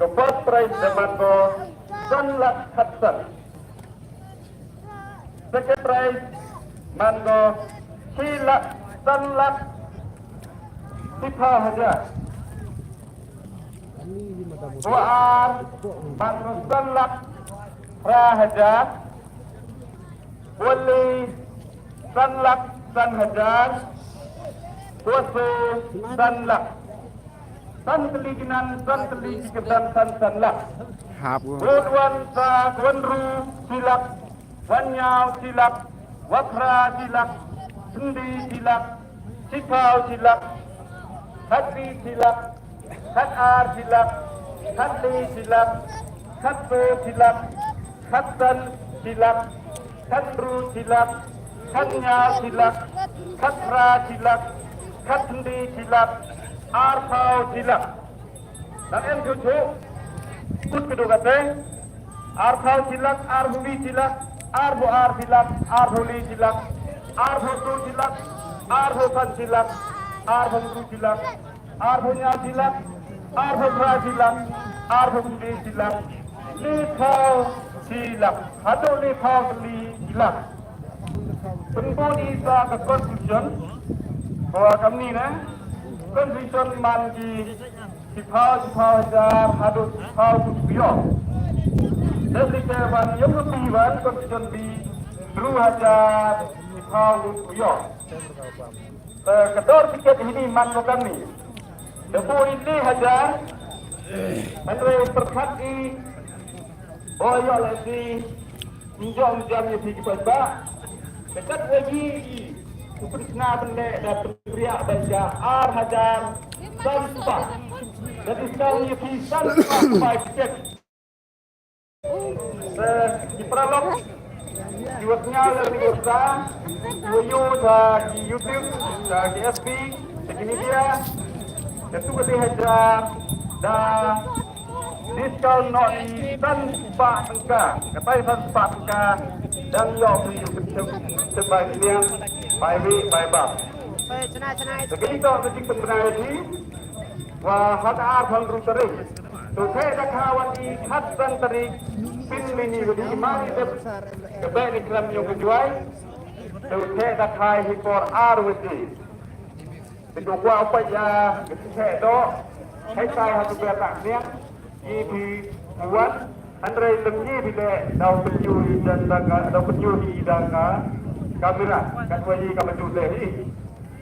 The first prize the mango Sunluck Hudson. Second prize mango Hilak Sunluck 15,000. Dua ar mango Sunluck 5,000. Wali Sunluck 1,000. Puasa Sunluck San keliginan san keliginan san lak. Wan sa wanru silak, wanyau silak, wakra silak, sendi silak, sipau silak, hati silak, hatar silak, hati silak, hatu silak, hatan silak, hatru silak, hanya silak, hatra silak, hatendi silak. Arpau silak. Dan em cucu, kut kedua kata, arpau silak, arhuli silak, arbu ar silak, arhuli silak, arhutu silak, arhukan silak, arhungru silak, arhunya silak, arhukra silak, arhungdi silak, lipau silak, hatu lipau silak. Penpun isa ke conclusion bahwa kami ni. Condition manji sipau hajar hadut sipau rupiah. Dari kewan yang berpiwan condition di 2,000 sipau rupiah. Kedor tiket ini mango kami. Debu ini hajar. Andre terkati. Oh ya lagi. Minjam jamnya pergi pasar. Dekat lagi. Krishna benda dan teriak baca ar hajar tanpa jadi sekali pisan sampai cek di prolog dibuatnya dari bursa video di YouTube di FB begini dia itu kita hajar dan diskon noti tanpa angka kata tanpa angka dan yang video sebaiknya by way, by bus. Jadi kalau nanti pendengar ini, wah ada abang ruteri. Tuh saya dah kawan di Hudson teri, pin mini di mari deh, kebaya ni kelam yang kejuai. Tuh saya dah kai hipor RWC. Itu gua apa ya? Saya do, saya harus bertaknya. Ini buat Andre lengi bila daun penyuhi dan daun penyuhi dan kamera kat wajib kami tulis ni.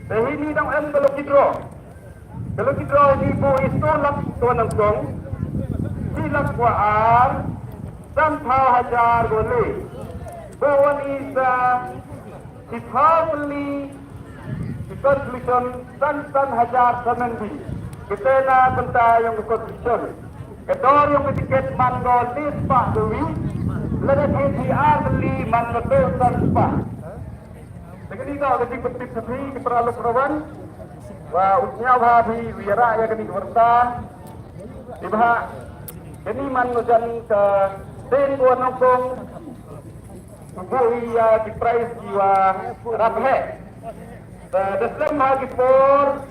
Tapi ini dah kalau kita ni boleh tolak tuan angkong, silap kuar, tanpa hajar boleh. Bawan isa, sifar beli, conclusion tan hajar semendi. Kita nak bentar yang conclusion. Kedor yang tiket mango lispak dewi, lada PTR beli mango tanpa. Jadi kalau kita bertip sepi perlu perawan, wah usnya bahabi wira ya kini berta, ibah ini manujan ke tempo nongkong, bubuhi ya di price jiwa raphe, desem lagi por,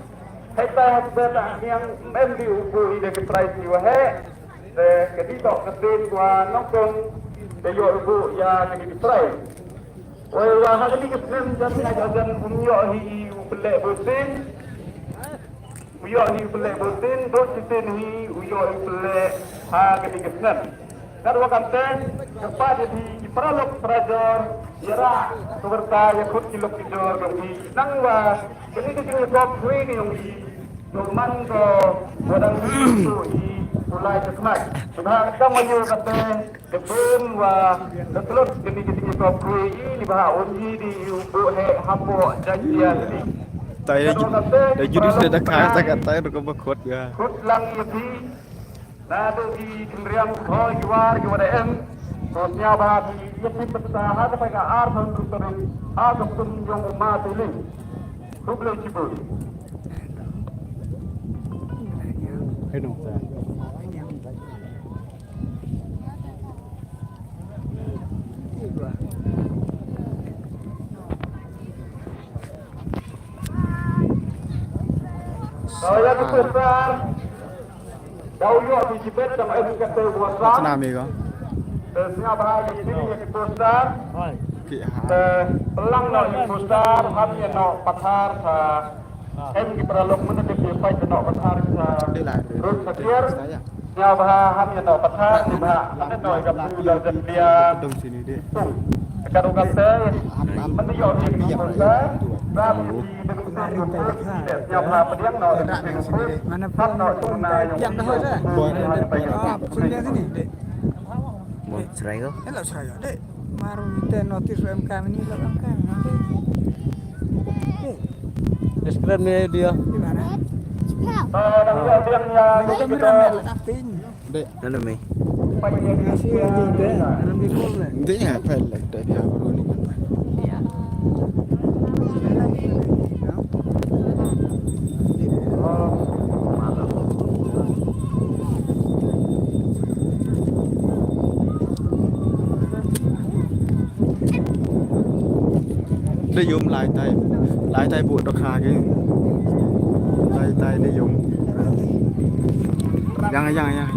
kita harus yang mendi bubuhi di price jiwa he, ketika tempo nongkong, dia ibu ya kini di price. Wah, hari ini kita jangan umyohi ubelek bersin, umyohi ubelek bersin, bersin hi umyohi ubelek hari ini kita. Kalau kata cepat jadi peralok perajar, jarak keberkaya kut kilok kidor kami. Nangwa, ini kita job free ni yang di, doman ko, wadang itu hi mulai kesmat. Sudah kita maju kata kebun wa terus jadi job free ini bah uji di ubuk he hambo janjian ni. Tay jurus dah kata itu kebekot ya. Kut lang ini. Nah, tu di kendrian kau jual em, kosnya bahagia. Ia bersah ada pada arhan terus ada tunjung umat ini. Kubla cibul. Hello. Saya besar. Daw yo di jibet sama em kata ស្នា buasan. មីក៏ Tengah bahaya ini yang besar. គិហា Pelang no yang besar, hanya no pathar sa. Em di peralok mana dia pai no pathar sa. ដេកឡាយ Terus sekian. ស្ដាយ Nya bah hanya no pathar ni bah. Mana no yang sudah dia. ដុំស៊ីនេះទេ Kalau kata, mana yo yang besar. Rabu di dengan yang apa dia no. Mana Pat pun no tuna yang dah ada. Ah, sini sini, Dek. Một sợi gốc. Hello saya, Dek. Maru kita notis UMK ini lah UMK. Dek, Deskripsi dia. di mana? yang Kita beramai lah tin. ដេក Nó là mày. Nasi juga, dalam di kolam. ទេហ่าផែលតែពីហៅរូនេះ ได้ยมลายไตบวชราคากี่ลายไตได้ยมยังอ่ะ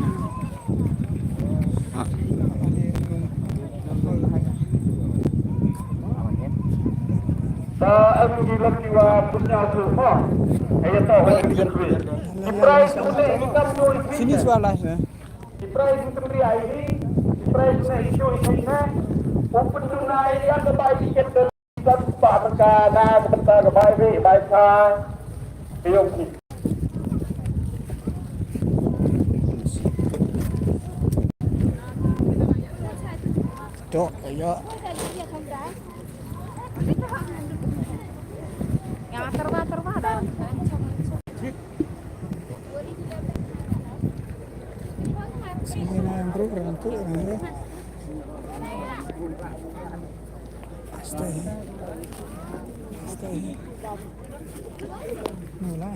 em di jiwa punya semua. Ayat tahu yang dijelaskan. Ibrahim itu ini kan Sini sualas ya. Ibrahim itu dia ini. Ibrahim itu ini. Open tunai yang terbaik kita dan pak perkara kita terbaik baik Ayok ni. Cok, ayo. Yang termah dah. Sini yang program tu ya. Stay. Mula.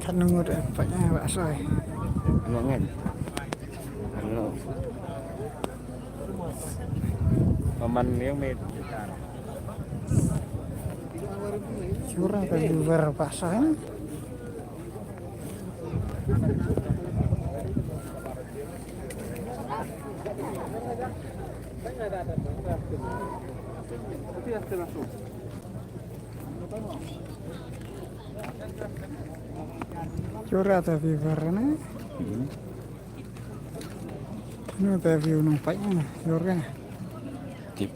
Kan nunggu deh, paknya Pak Soy. Nó nghe. Nó. ประมาณเลี้ยงเมตร Curang kan luar Pak Soy. Curang tapi warna. Ini tapi nampaknya curang. Tip.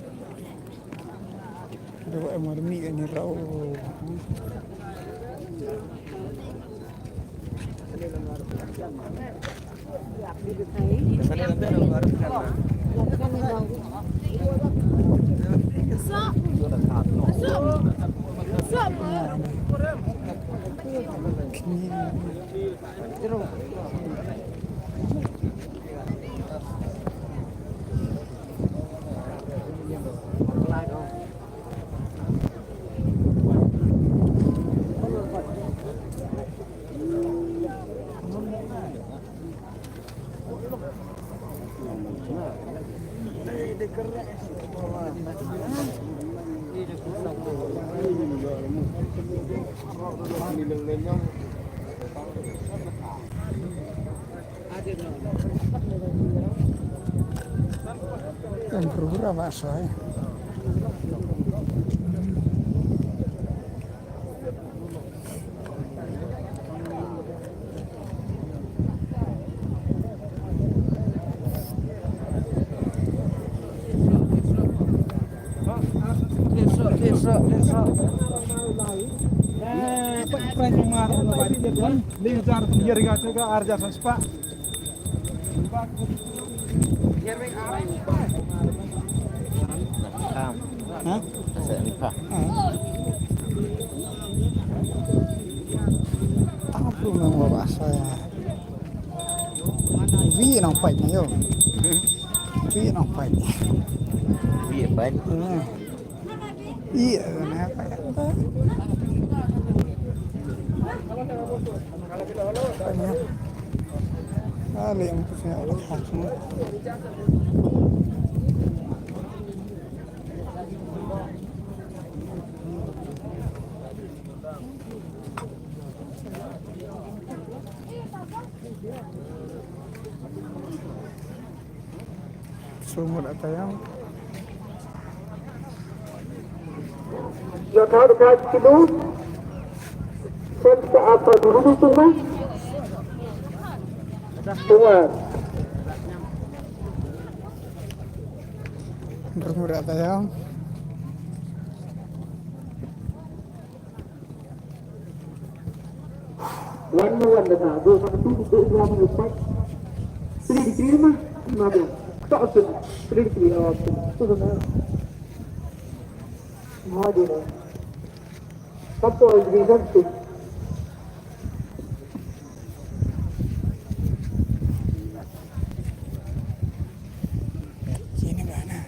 Ada yang mau demi ini rau. Kan berapa Pak Soy? Hah? Sẽ đi phạt. Tao belum mau bahasa ya. Vi nampak ni yo. Vi nampak. Vì vậy. Iya, kenapa ya? Kali yang punya orang khas. sumur atau yang Yang tahu dekat situ. Sampai apa dulu itu mah? Sungai. sumur atau yang Wan dah dua satu dua berapa empat. Pilih di kiri mah, mana? Tak tu, pilih di kiri awak tu. Tu sana. Mana dia? Satu lagi satu. sini mana?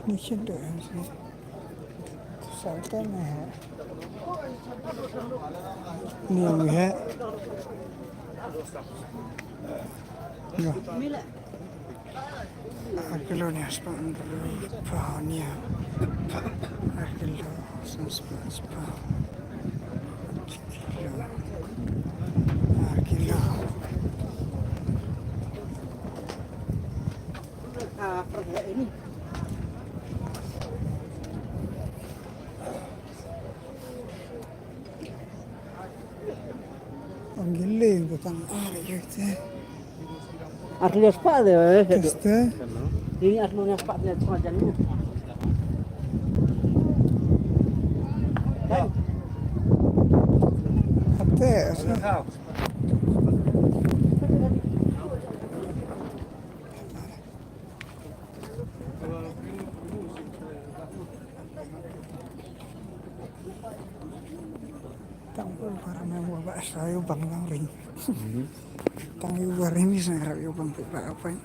Ini siapa yang sih? Saltan ya. Ini yang ya. Ya. Akilo ni aspan pahania. Akilo spa. Akilo. Ang giling butang ari gitu. Asli spa deh. Kasta. Ini aslinya spa dia cuma jalan. Ate asa. Tampil para memang bapak saya bang ring. Tangi luar ini saya harap yo bang apa ini.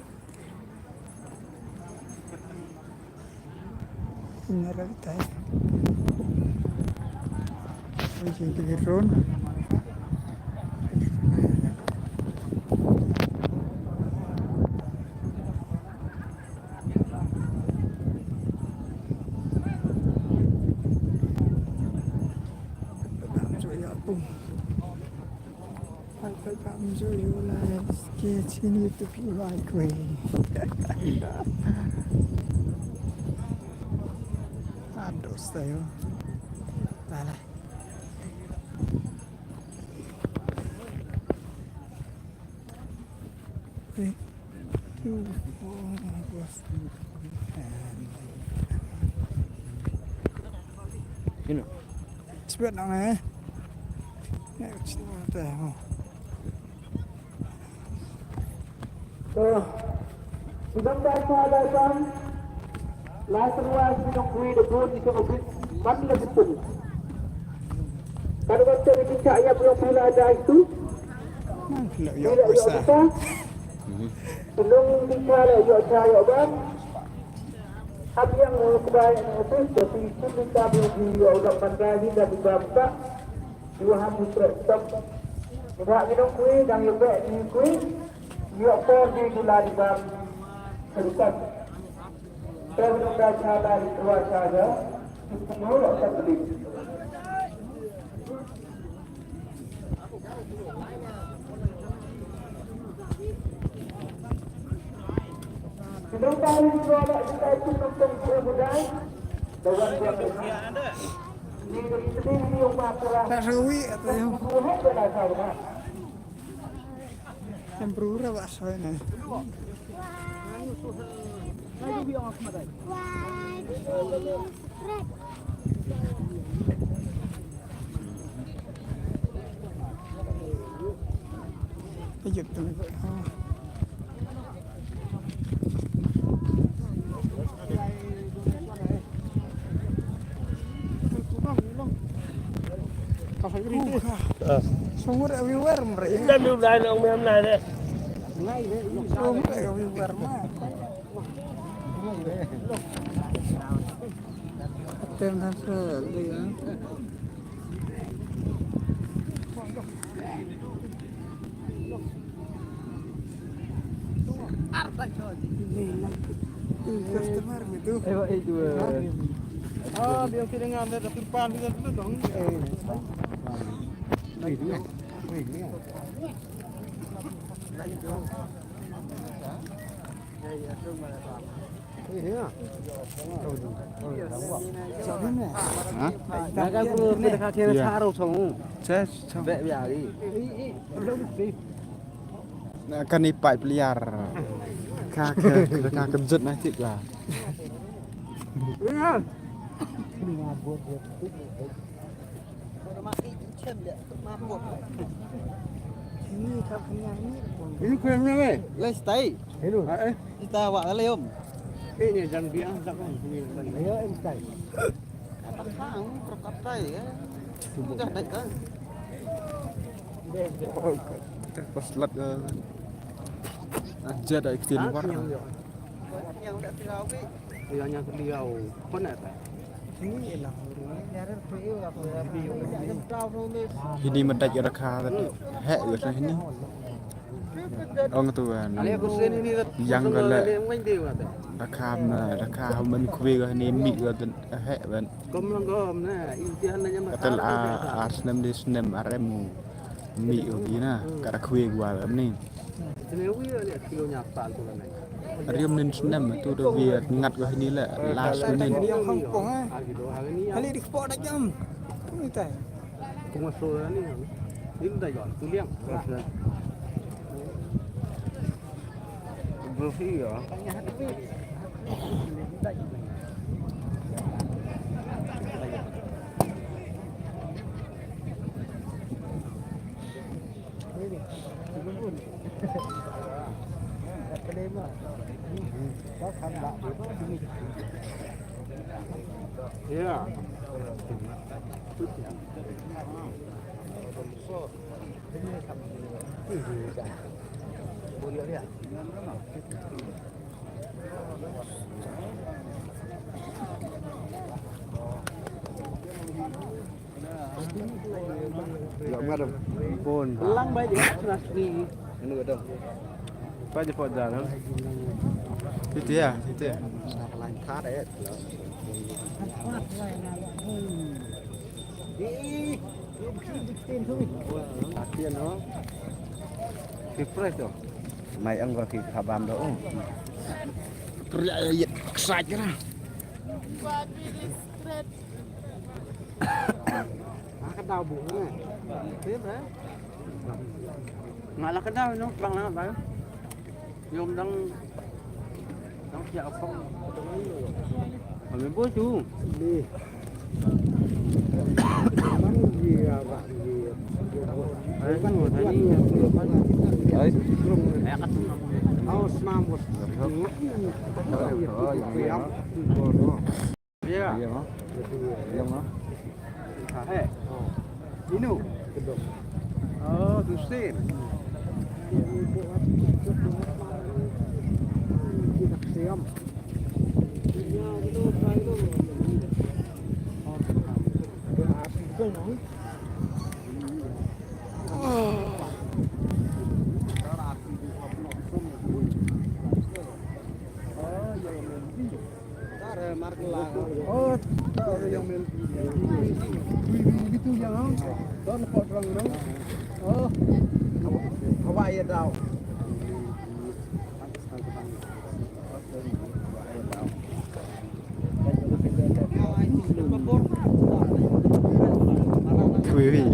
Benar kita. Ini tigiron. Sini itu pilih kue. Aduh, saya. Salah. Sini. Cepat dong ya. Ya, cepat deh. Sudah bersahabat. Laser was kita kui dekor di sana mana betul. Kalau kita kita ayat belum pula ada itu. Tidak ya bisa. Belum bicara yo saya bang. Apa yang berbaik itu tapi itu kita belum orang pandai dan dibaca. Dua hari stop. Tidak minum kui dan juga ini kui. Yo por di gula di bab. Teruskan. Saya membaca dari keluar saja. Semua tak beli. Sebelum kali dikeluarkan kita itu tentang budaya. Dalam budaya ada. Ini sendiri yang masalah. Tak sewi atau yang Buat pada saya. yang berura bakso ini. Kejut tu. Sumur awi war mereka. Dan dulu dah nak main mana deh. Ngay đấy. Belum review Barma. Tem nasa dia. Customer itu. Itu. Ah, dia kira ngambil dari depan kita dong. Naga perlu kita kira taruh song. Saya Bek biari. akan nipai peliar. Kakek kejut nanti lah. Ini kapan ini? Ini kuenya weh. Les tai. Hello. Kita awak kali om. Ini jangan biang jangan. Ayo entai. Kata kang, perkat tai ya. Sudah naik kan. Pas lat aja dah ikhtiar war. Yang udah tirawi. Yang beliau pernah tak? Ini lah. Ini mendaik rakha hek gitu ini. Ông tuan. Kali aku sen ini Yang gala main dia kata. rakha men kuwe ga ni mi ga hek ban. Kom lang kom na. Intihan aja mas. Katal Arsenal di senem aremu mi gina kara kuwe gua ni. Senewi ni kilonya apa tu kan? Riam nin senem tu do biar ngat ga ni la last minute. Yang Hong Kong ah. Hari ni. Kali di kepok dah jam. Ini tay. Kung masuk ni. Ini dah jalan tu liang. Berfi ya. Ya. Pun. Lang baik dia asli. Ini ada. Pada pada kan. Itu ya, itu ya. Lain khá đấy. Tiền nó. Cái fresh rồi. Mày ăn vào thì khả bàm đó. Kerja sạch ra. Cái đau bụng này. Tiếp đấy. Mà là cái đau nó bằng là vậy. Nhôm đang dạo phong. Mà mình bố chú. Đi. Bắn gì à bạn gì. Đấy, bắn một cái đi. Đấy. Ao smam một. Iya. Iya, Mas. Iya, Mas. Heh. Inu. Oh, dusin. Siam. Oh, yang mil. Itu yang don pot rang dong. Oh. Apa ya tau? Quý vị